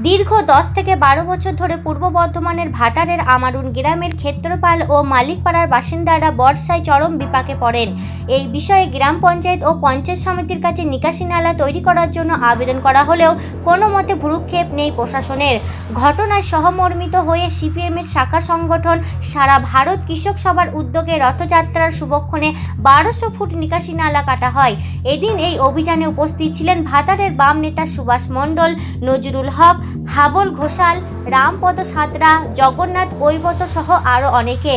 দীর্ঘ 10 থেকে 12 বছর ধরে পূর্ব বর্ধমানের ভাতারের আমারুন গ্রামের ক্ষেত্রপাল ও মালিকপাড়ার বাসিন্দারা বর্ষায় চরম বিপাকে পড়েন। এই বিষয়ে গ্রাম পঞ্চায়েত ও পঞ্চায়েত সমিতির কাছে নিকাশি নালা তৈরি করার জন্য আবেদন করা হলেও কোনো মতে ভ্রুক্ষেপ নেই প্রশাসনের। ঘটনায় সহমর্মিত হয়ে সিপিএমের শাখা সংগঠন সারা ভারত কৃষক সভার উদ্যোগে রথযাত্রার শুভক্ষণে 1200 ফুট নিকাশি নালা কাটা হয়। এদিন এই অভিযানে উপস্থিত ছিলেন ভাতারের বাম নেতা সুভাষ মণ্ডল, নজরুল হক, হাবল ঘোষাল, রামপদ সাঁতরা, জগন্নাথ কৈবত সহ আরও অনেকে।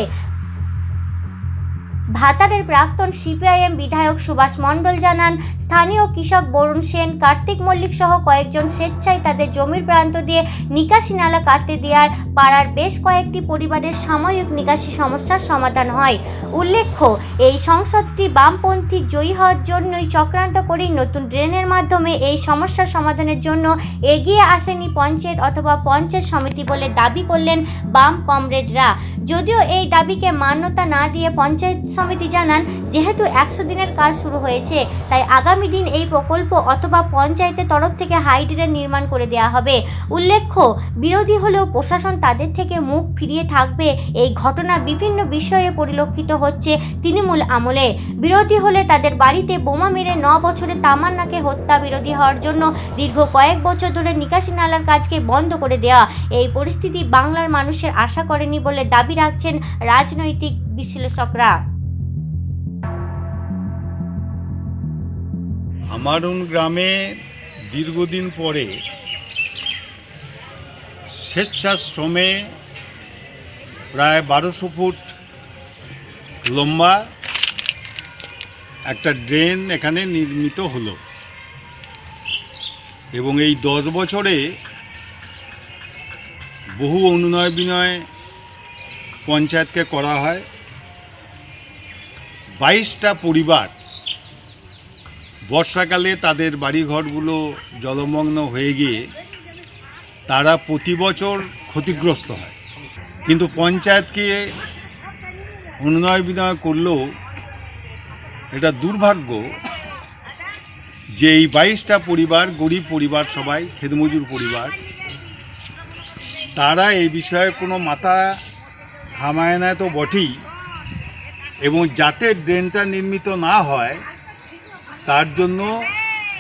ভাতারের প্রাক্তন সিপিআইএম বিধায়ক সুভাষ মণ্ডল জানান, স্থানীয় কৃষক বরুণ সেন, কার্তিক মল্লিক সহ কয়েকজন স্বেচ্ছায় তাদের জমির প্রান্ত দিয়ে নিকাশি নালা কাটতে দেওয়ার পাড়ার বেশ কয়েকটি পরিবারের সাময়িক নিকাশি সমস্যার সমাধান হয়। উল্লেখ্য, এই সংসদটি বামপন্থী জয়ী হওয়ার জন্যই চক্রান্ত করেই নতুন ড্রেনের মাধ্যমে এই সমস্যার সমাধানের জন্য এগিয়ে আসেনি পঞ্চায়েত অথবা পঞ্চায়েত সমিতি বলে দাবি করলেন বাম কমরেডরা। যদিও এই দাবিকে মান্যতা না দিয়ে পঞ্চায়েত সমিতি জানান, যেহেতু 100 দিনের কাজ শুরু হয়েছে, তাই আগামী দিন এই প্রকল্প অথবা পঞ্চায়েতের তরফ থেকে হাই ড্রেন নির্মাণ করে দেওয়া হবে। উল্লেখ্য, বিরোধী হলেও প্রশাসন তাদের থেকে মুখ ফিরিয়ে থাকবে। এই ঘটনা বিভিন্ন বিষয়ে পরিলক্ষিত হচ্ছে তৃণমূল আমলে। বিরোধী হলে তাদের বাড়িতে বোমা মেরে 9 বছরে তামান্নাকে হত্যা বিরোধী হওয়ার জন্য দীর্ঘ কয়েক বছর ধরে নিকাশি নালার কাজকে বন্ধ করে দেওয়া। এই পরিস্থিতি বাংলার মানুষের আশা করেনি বলে দাবি রাখছেন রাজনৈতিক বিশ্লেষকরা। আমারুন গ্রামে দীর্ঘদিন পরে স্বেচ্ছাশ্রমে প্রায় 1200 ফুট লম্বা একটা ড্রেন এখানে নির্মিত হলো এবং এই 10 বছরে বহু অনুনয় বিনয় পঞ্চায়েতকে করা হয়। 22টা পরিবার বর্ষাকালে তাদের বাড়িঘরগুলো জলমগ্ন হয়ে গিয়ে তারা প্রতি বছর ক্ষতিগ্রস্ত হয়, কিন্তু পঞ্চায়েতকে অনুনয় বিনয় করলেও এটা দুর্ভাগ্য যে এই 22টা পরিবার গরিব পরিবার, সবাই খেতমজুর পরিবার, তারা এই বিষয়ে কোনো মাথা ঘামায় না তো বটেই, এবং যাতে ড্রেনটা নির্মিত না হয় তার জন্য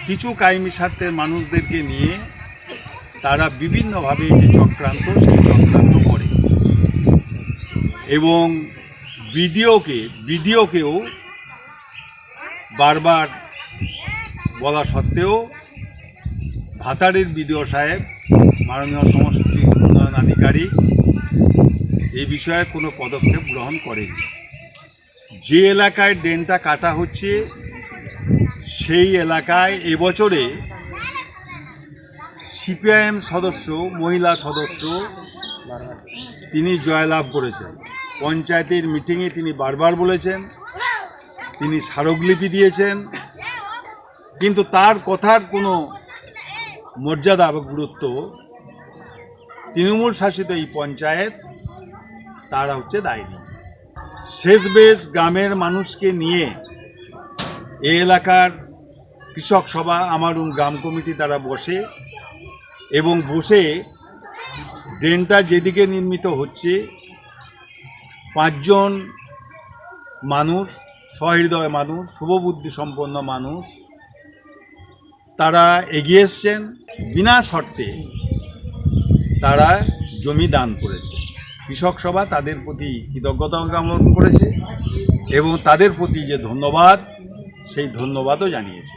কিছু কায়েমি স্বার্থের মানুষদেরকে নিয়ে তারা বিভিন্নভাবে যে চক্রান্ত, সেই চক্রান্ত করে এবং বিডিওকেও বারবার বলা সত্ত্বেও ভাতারের বিডিও সাহেব, মাননীয় সমষ্টি উন্নয়ন আধিকারিক, এই বিষয়ে কোনো পদক্ষেপ গ্রহণ করেনি। যে এলাকায় ড্রেনটা কাটা হচ্ছে সেই এলাকায় এবছরে সিপিআইএম সদস্য, মহিলা সদস্য, তিনি জয়লাভ করেছেন। পঞ্চায়েতের মিটিংয়ে তিনি বারবার বলেছেন, তিনি স্মারকলিপি দিয়েছেন, কিন্তু তার কথার কোনো মর্যাদা বা গুরুত্ব তৃণমূল শাসিত এই পঞ্চায়েত তারা দেয়নি। শেষবেশ গ্রামের মানুষকে নিয়ে এই এলাকার কৃষক সভা, আমারুন গ্রাম কমিটি তারা বসে এবং বসে ড্রেনটা যেদিকে নির্মিত হচ্ছে 5 জন মানুষ, সহৃদয় মানুষ, শুভবুদ্ধি সম্পন্ন মানুষ, তারা এগিয়ে এসছেন, বিনা শর্তে তারা জমি দান করেছে। কৃষক সভা তাদের প্রতি কৃতজ্ঞতা জ্ঞাপন করেছে এবং তাদের প্রতি যে ধন্যবাদ, সেই ধন্যবাদও জানিয়েছে।